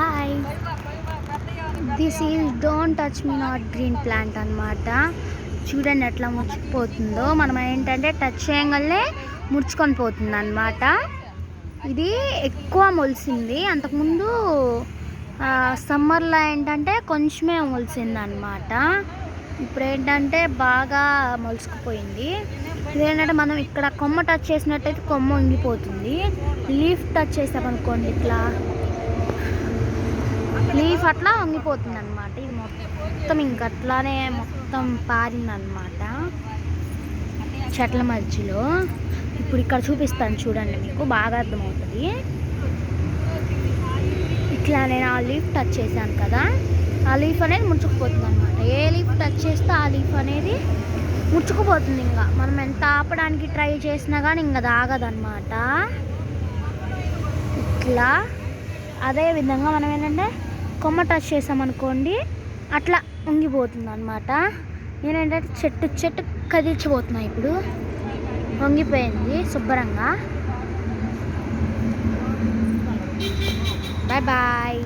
Hi, this is don't touch me not green plant అనమాట. చూడండి ఎట్లా ముడుచుకుపోతుందో. మనం ఏంటంటే టచ్ చేయగానే ముడుచుకొని పోతుంది అనమాట. ఇది ఎక్కువ మొలిసింది. అంతకుముందు సమ్మర్లో ఏంటంటే కొంచెమే మొలిసింది అనమాట. ఇప్పుడు ఏంటంటే బాగా మొలుచుకుపోయింది. ఇదేంటంటే మనం ఇక్కడ కొమ్మ టచ్ చేసినట్టయితే కొమ్మ వంగిపోతుంది. లీఫ్ టచ్ చేసామనుకోండి, ఇట్లా లీఫ్ అట్లా వంగిపోతుంది అనమాట. ఇది మొత్తం ఇంకట్లానే మొత్తం పారిందనమాట చెట్ల మధ్యలో. ఇప్పుడు ఇక్కడ చూపిస్తాను చూడండి, మీకు బాగా అర్థమవుతుంది. ఇట్లా నేను ఆ లీఫ్ టచ్ చేశాను కదా, ఆ లీఫ్ అనేది ముడుచుకుపోతుంది అనమాట. ఏ లీఫ్ టచ్ చేస్తే ఆ లీఫ్ అనేది ముడుచుకుపోతుంది. ఇంకా మనం ఎంత ఆపడానికి ట్రై చేసినా కానీ ఇంకా ఆగదన్నమాట. ఇట్లా అదే విధంగా మనం ఏంటంటే కొమ్మ టచ్ చేసామనుకోండి, అట్లా వంగిపోతుంది అనమాట. నేనేంటంటే చెట్టు కదిలిచిపోతున్నా. ఇప్పుడు వంగిపోయింది శుభ్రంగా. Bye bye.